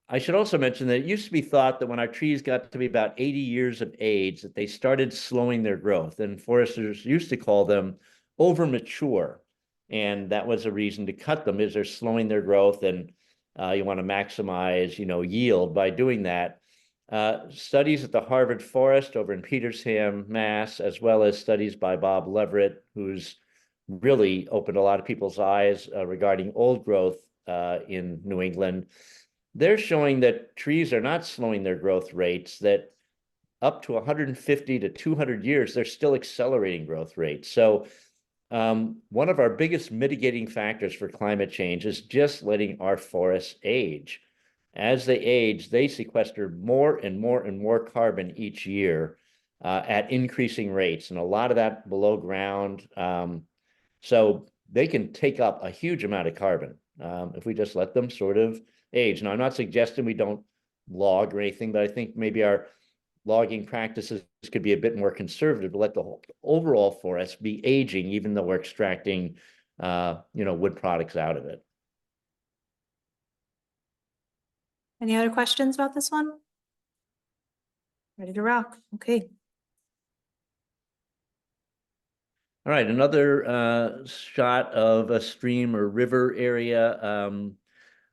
I should also mention that it used to be thought that when our trees got to be about 80 years of age, that they started slowing their growth, and foresters used to call them over-mature. And that was a reason to cut them, is they're slowing their growth, and you want to maximize, yield by doing that. Studies at the Harvard Forest over in Petersham, Mass., as well as studies by Bob Leverett, who's really opened a lot of people's eyes regarding old growth in New England. They're showing that trees are not slowing their growth rates, that up to 150 to 200 years, they're still accelerating growth rates. So one of our biggest mitigating factors for climate change is just letting our forests age. As they age, they sequester more and more and more carbon each year at increasing rates, and a lot of that below ground. So they can take up a huge amount of carbon if we just let them sort of age. Now, I'm not suggesting we don't log or anything, but I think maybe our logging practices could be a bit more conservative to let the whole overall forest be aging, even though we're extracting, wood products out of it. Any other questions about this one? Ready to rock. Okay. All right, another shot of a stream or river area.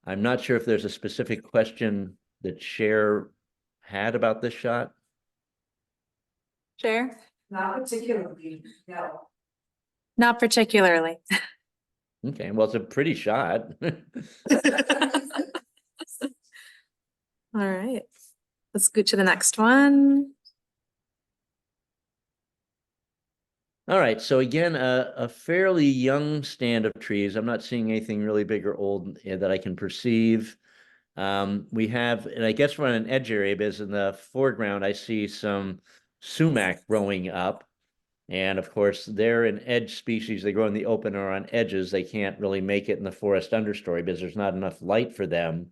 I'm not sure if there's a specific question that Cher had about this shot. Chair? Not particularly, no. Not particularly. Okay, well, it's a pretty shot. All right, let's go to the next one. All right, so again, a fairly young stand of trees. I'm not seeing anything really big or old that I can perceive. We have, and I guess we're on an edge area, because in the foreground, I see some sumac growing up. And of course, they're an edge species. They grow in the open or on edges. They can't really make it in the forest understory because there's not enough light for them.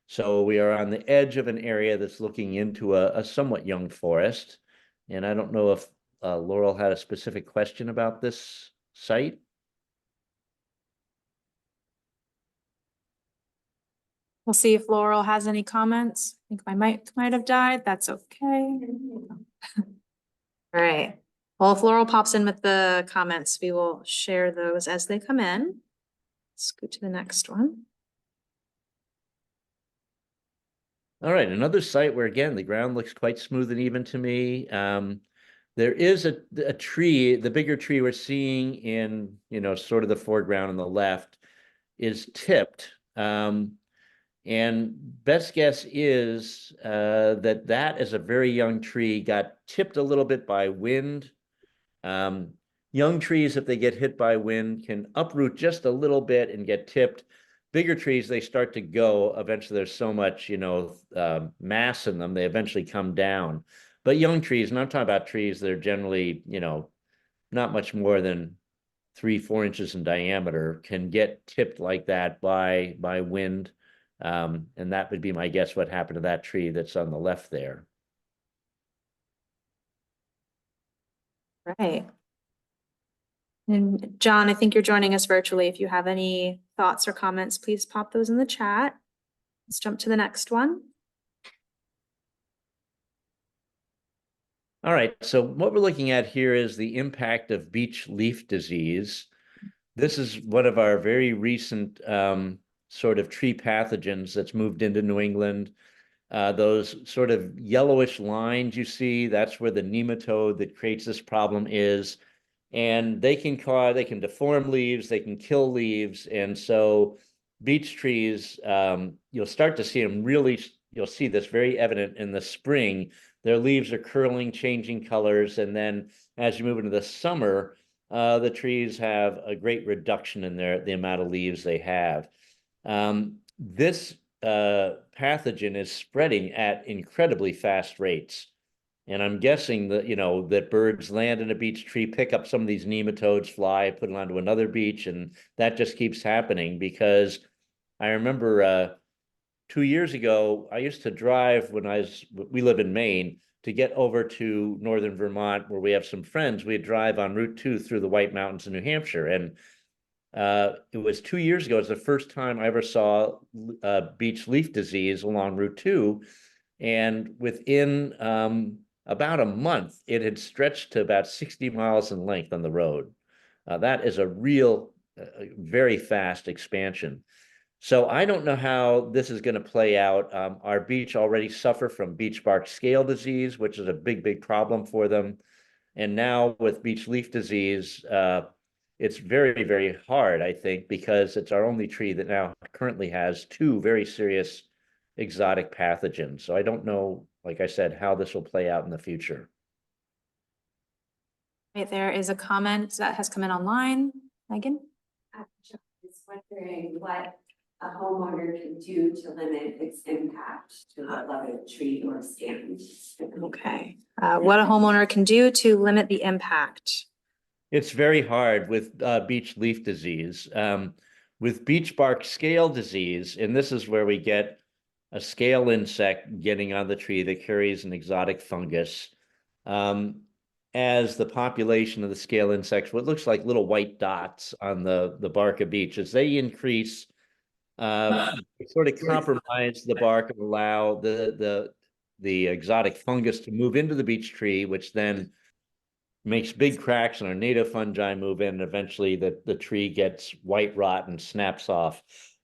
So we are on the edge of an area that's looking into a somewhat young forest. And I don't know if Laurel had a specific question about this site. We'll see if Laurel has any comments. I think my mic might have died. That's okay. All right. Well, if Laurel pops in with the comments, we will share those as they come in. Let's go to the next one. All right, another site where, again, the ground looks quite smooth and even to me. There is a tree, the bigger tree we're seeing in, sort of the foreground on the left is tipped. And best guess is that is a very young tree, got tipped a little bit by wind. Young trees, if they get hit by wind, can uproot just a little bit and get tipped. Bigger trees, they start to go. Eventually, there's so much, mass in them, they eventually come down. But young trees, and I'm talking about trees that are generally, not much more than 3-4 inches in diameter, can get tipped like that by wind. And that would be my guess what happened to that tree that's on the left there. Right. And John, I think you're joining us virtually. If you have any thoughts or comments, please pop those in the chat. Let's jump to the next one. All right, so what we're looking at here is the impact of beech leaf disease. This is one of our very recent sort of tree pathogens that's moved into New England. Those sort of yellowish lines you see, that's where the nematode that creates this problem is. And they can deform leaves, they can kill leaves. And so beech trees, you'll start to see them you'll see this very evident in the spring. Their leaves are curling, changing colors. And then as you move into the summer, the trees have a great reduction in the amount of leaves they have. This pathogen is spreading at incredibly fast rates. And I'm guessing that, that birds land in a beech tree, pick up some of these nematodes, fly, put it onto another beech, and that just keeps happening because I remember 2 years ago, I used to drive we live in Maine, to get over to northern Vermont where we have some friends. We'd drive on Route 2 through the White Mountains in New Hampshire. And it was 2 years ago. It was the first time I ever saw beech leaf disease along Route 2. And within about a month, it had stretched to about 60 miles in length on the road. That is a real, very fast expansion. So I don't know how this is going to play out. Our beech already suffer from beech bark scale disease, which is a big, big problem for them. And now with beech leaf disease, it's very, very hard, I think, because it's our only tree that now currently has 2 very serious exotic pathogens. So I don't know, like I said, how this will play out in the future. Right, there is a comment that has come in online. Megan? I was wondering what a homeowner can do to limit its impact to the beloved tree or stand. Okay. What a homeowner can do to limit the impact. It's very hard with beech leaf disease. With beech bark scale disease, and this is where we get a scale insect getting on the tree that carries an exotic fungus. As the population of the scale insects, what looks like little white dots on the bark of beech, as they increase, sort of compromise the bark and allow the exotic fungus to move into the beech tree, which then makes big cracks and our native fungi move in, and eventually the tree gets white rot and snaps off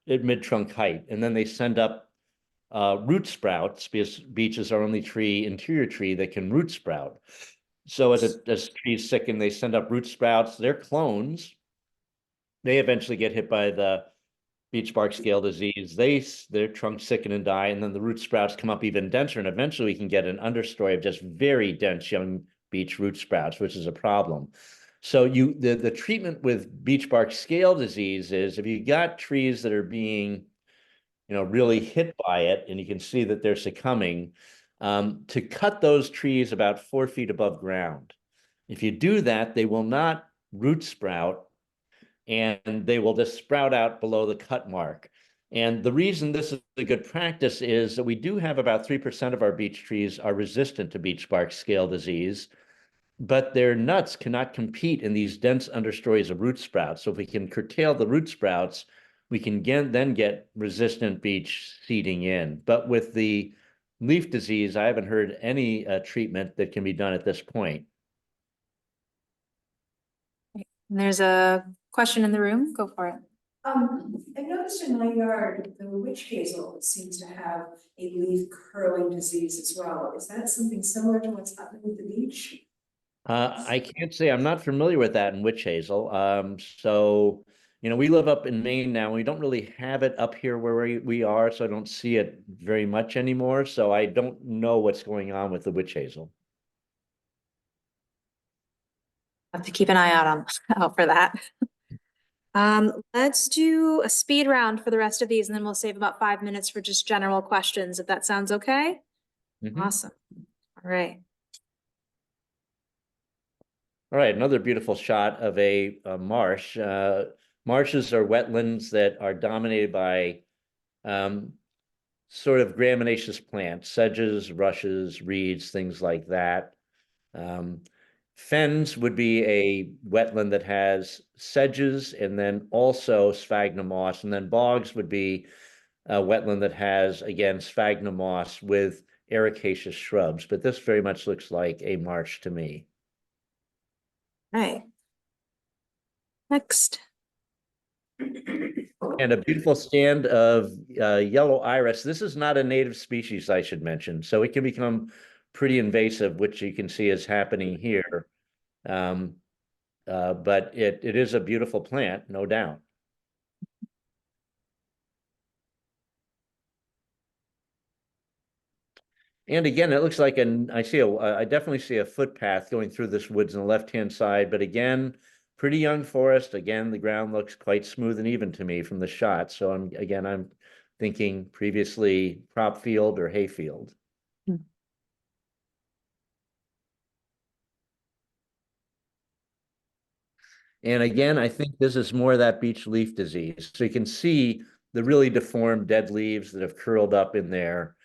at mid-trunk height. And then they send up root sprouts, because beech is our only interior tree that can root sprout. So as trees sicken, they send up root sprouts. They're clones. They eventually get hit by the beech bark scale disease. Their trunks sicken and die, and then the root sprouts come up even denser, and eventually we can get an understory of just very dense young beech root sprouts, which is a problem. So the treatment with beech bark scale disease is if you got trees that are being really hit by it, and you can see that they're succumbing, to cut those trees about 4 feet above ground. If you do that, they will not root sprout, and they will just sprout out below the cut mark. And the reason this is a good practice is that we do have about 3% of our beech trees are resistant to beech bark scale disease, but their nuts cannot compete in these dense understories of root sprouts. So if we can curtail the root sprouts, we can then get resistant beech seeding in. But with the leaf disease, I haven't heard any treatment that can be done at this point. And there's a question in the room. Go for it. I noticed in my yard, the witch hazel seems to have a leaf curling disease as well. Is that something similar to what's happening with the beech? I can't say, I'm not familiar with that in witch hazel. So, you know, we live up in Maine now. We don't really have it up here where we are, so I don't see it very much anymore. So I don't know what's going on with the witch hazel. Have to keep an eye out for that. Let's do a speed round for the rest of these, and then we'll save about 5 minutes for just general questions, if that sounds okay. Mhm. Awesome. All right. All right, another beautiful shot of a marsh. Marshes are wetlands that are dominated by sort of gramineous plants, sedges, rushes, reeds, things like that. Fens would be a wetland that has sedges and then also sphagnum moss, and then bogs would be a wetland that has, again, sphagnum moss with ericaceous shrubs. But this very much looks like a marsh to me. Right. Next. And a beautiful stand of yellow iris. This is not a native species, I should mention, so it can become pretty invasive, which you can see is happening here. But it is a beautiful plant, no doubt. And again, it looks like I definitely see a footpath going through this woods on the left-hand side, but again, pretty young forest. Again, the ground looks quite smooth and even to me from the shot. So I'm thinking previously crop field or hayfield. And again, I think this is more of that beech leaf disease. So you can see the really deformed dead leaves that have curled up in there.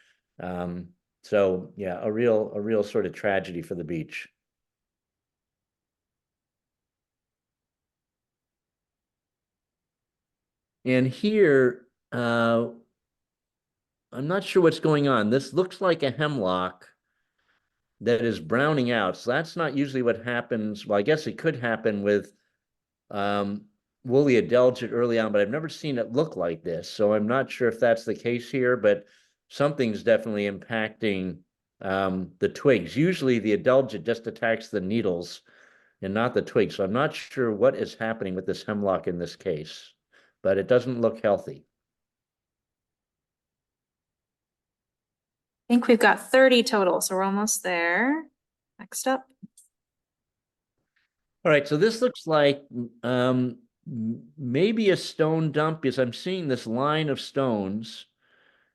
So yeah, a real sort of tragedy for the beech. And here, I'm not sure what's going on. This looks like a hemlock that is browning out. So that's not usually what happens. Well, I guess it could happen with woolly adelgid early on, but I've never seen it look like this. So I'm not sure if that's the case here, but something's definitely impacting the twigs. Usually the adelgid just attacks the needles and not the twigs. So I'm not sure what is happening with this hemlock in this case, but it doesn't look healthy. I think we've got 30 total, so we're almost there. Next up. All right, so this looks like maybe a stone dump, because I'm seeing this line of stones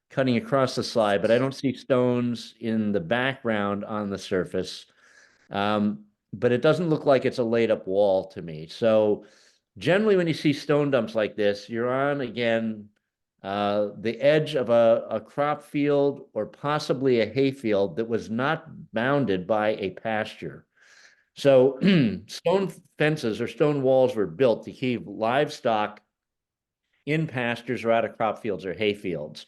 cutting across the slide, but I don't see stones in the background on the surface. But it doesn't look like it's a laid up wall to me. So generally when you see stone dumps like this, you're on, again, the edge of a crop field or possibly a hayfield that was not bounded by a pasture. So stone fences or stone walls were built to keep livestock in pastures or out of crop fields or hayfields.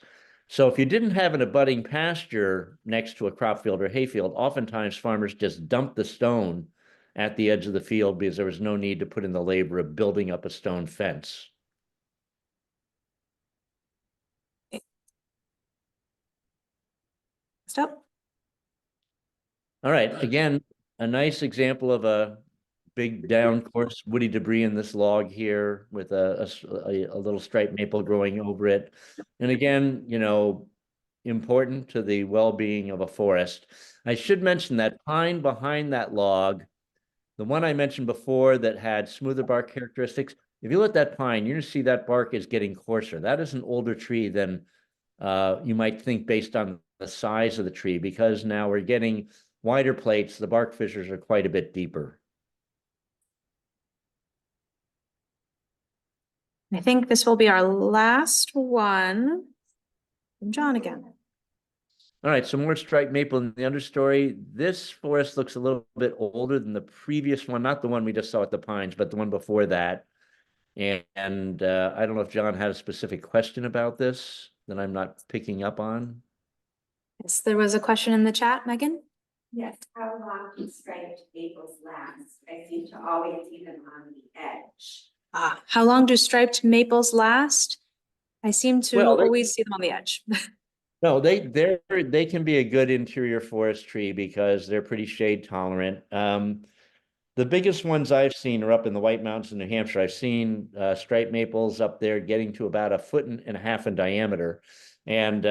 So if you didn't have an abutting pasture next to a crop field or hayfield, oftentimes farmers just dumped the stone at the edge of the field because there was no need to put in the labor of building up a stone fence. Stop. All right, again, a nice example of a big down coarse woody debris in this log here with a little striped maple growing over it. And again, you know, important to the well-being of a forest. I should mention that pine behind that log, the one I mentioned before that had smoother bark characteristics, if you look at that pine, you're gonna see that bark is getting coarser. That is an older tree than you might think based on the size of the tree, because now we're getting wider plates, the bark fissures are quite a bit deeper. I think this will be our last one. From John again. All right, so more striped maple in the understory. This forest looks a little bit older than the previous one, not the one we just saw at the Pines, but the one before that. And I don't know if John had a specific question about this that I'm not picking up on. Yes, there was a question in the chat, Megan. Yes, how long do striped maples last? I seem to always see them on the edge. How long do striped maples last? I seem to Well, always see them on the edge. No, they can be a good interior forest tree because they're pretty shade tolerant. The biggest ones I've seen are up in the White Mountains in New Hampshire. I've seen striped maples up there getting to about 1.5 feet in diameter. And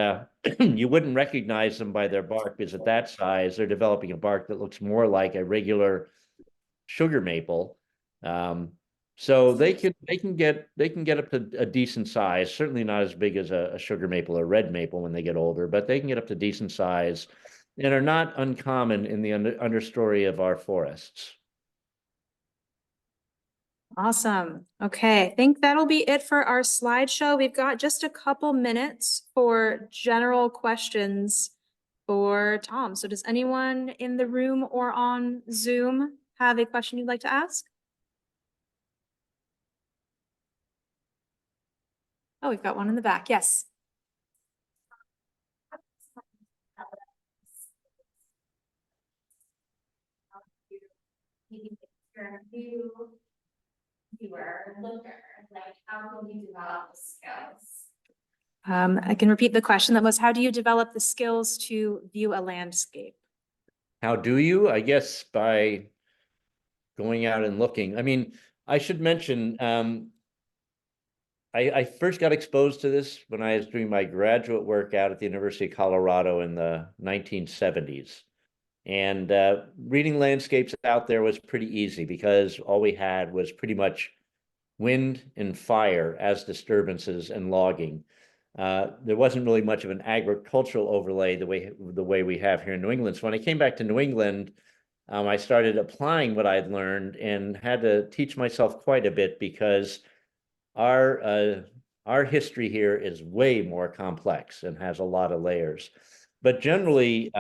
you wouldn't recognize them by their bark because at that size, they're developing a bark that looks more like a regular sugar maple. So they can get up to a decent size, certainly not as big as a sugar maple or red maple when they get older, but they can get up to decent size and are not uncommon in the understory of our forests. Awesome. Okay, I think that'll be it for our slideshow. We've got just a couple minutes for general questions for Tom. So does anyone in the room or on Zoom have a question you'd like to ask? Oh, we've got one in the back. Yes. Viewer, looker, like how can you develop the skills? I can repeat the question that was, how do you develop the skills to view a landscape? How do you? I guess by going out and looking. I mean, I should mention, I first got exposed to this when I was doing my graduate work out at the University of Colorado in the 1970s. And reading landscapes out there was pretty easy because all we had was pretty much wind and fire as disturbances and logging. There wasn't really much of an agricultural overlay the way we have here in New England. So when I came back to New England, I started applying what I'd learned and had to teach myself quite a bit because our history here is way more complex and has a lot of layers. But generally,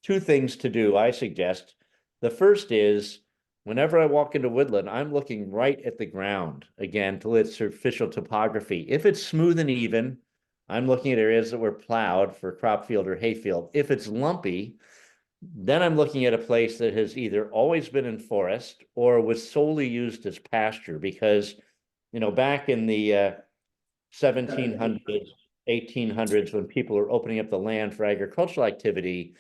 two things to do, I suggest. The first is whenever I walk into woodland, I'm looking right at the ground again to its surficial topography. If it's smooth and even, I'm looking at areas that were plowed for crop field or hayfield. If it's lumpy, then I'm looking at a place that has either always been in forest or was solely used as pasture because, you know, back in the 1700s, 1800s, when people were opening up the land for agricultural activity,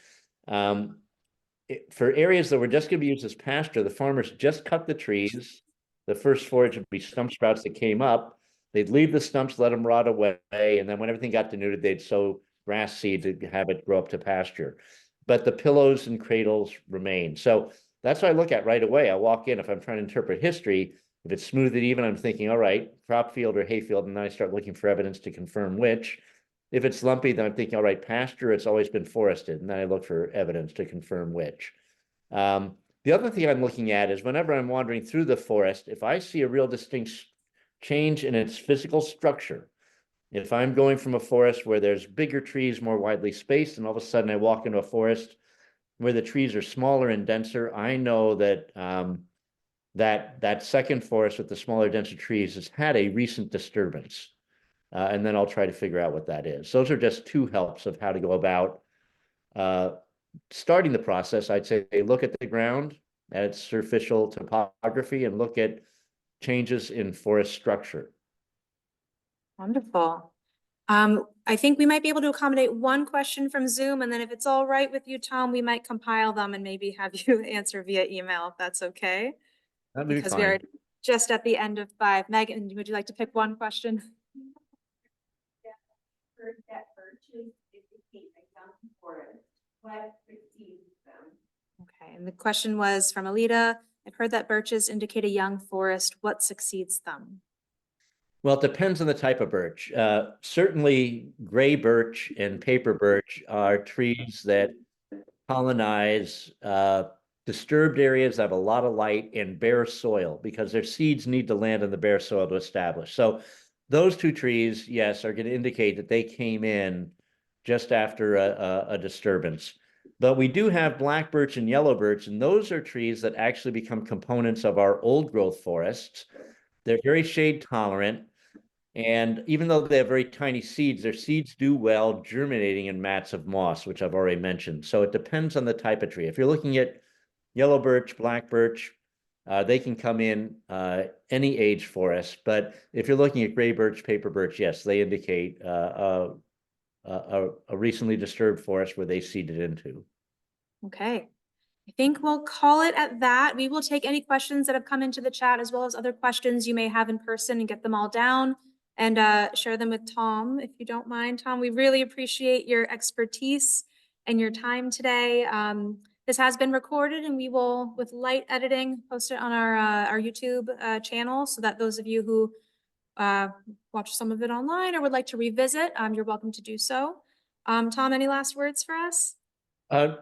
for areas that were just going to be used as pasture, the farmers just cut the trees. The first forage would be stump sprouts that came up. They'd leave the stumps, let them rot away, and then when everything got denuded, they'd sow grass seed to have it grow up to pasture. But the pillows and cradles remain. So that's what I look at right away. I walk in, if I'm trying to interpret history, if it's smooth and even, I'm thinking, all right, crop field or hayfield, and then I start looking for evidence to confirm which. If it's lumpy, then I'm thinking, all right, pasture, it's always been forested, and then I look for evidence to confirm which. The other thing I'm looking at is whenever I'm wandering through the forest, if I see a real distinct change in its physical structure, if I'm going from a forest where there's bigger trees, more widely spaced, and all of a sudden I walk into a forest where the trees are smaller and denser, I know that that second forest with the smaller, denser trees has had a recent disturbance. And then I'll try to figure out what that is. Those are just two helps of how to go about starting the process. I'd say look at the ground, at its surficial topography, and look at changes in forest structure. Wonderful. I think we might be able to accommodate one question from Zoom, and then if it's all right with you, Tom, we might compile them and maybe have you answer via email, if that's okay. That'd be Because fine. we are just at the end of 5. Megan, would you like to pick one question? Heard that birches indicate a young forest. What precedes them? Okay, and the question was from Alita. I've heard that birches indicate a young forest. What succeeds them? Well, it depends on the type of birch. Certainly, gray birch and paper birch are trees that colonize disturbed areas that have a lot of light and bare soil because their seeds need to land in the bare soil to establish. So those two trees, yes, are going to indicate that they came in just after a disturbance. But we do have black birch and yellow birch, and those are trees that actually become components of our old growth forests. They're very shade tolerant. And even though they have very tiny seeds, their seeds do well germinating in mats of moss, which I've already mentioned. So it depends on the type of tree. If you're looking at yellow birch, black birch, they can come in any age forest. But if you're looking at gray birch, paper birch, yes, they indicate a recently disturbed forest where they seeded into. Okay. I think we'll call it at that. We will take any questions that have come into the chat as well as other questions you may have in person and get them all down and share them with Tom, if you don't mind. Tom, we really appreciate your expertise and your time today. This has been recorded and we will, with light editing, post it on our YouTube channel so that those of you who watch some of it online or would like to revisit, you're welcome to do so. Tom, any last words for us?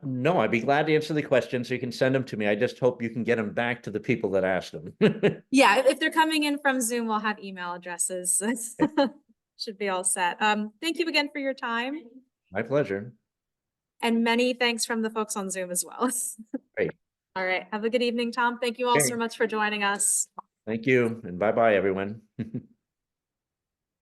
No, I'd be glad to answer the questions. So you can send them to me. I just hope you can get them back to the people that asked them. Yeah, if they're coming in from Zoom, we'll have email addresses. Should be all set. Thank you again for your time. My pleasure. And many thanks from the folks on Zoom as well. Great. All right. Have a good evening, Tom. Thank you all Okay. so much for joining us. Thank you, and bye-bye, everyone.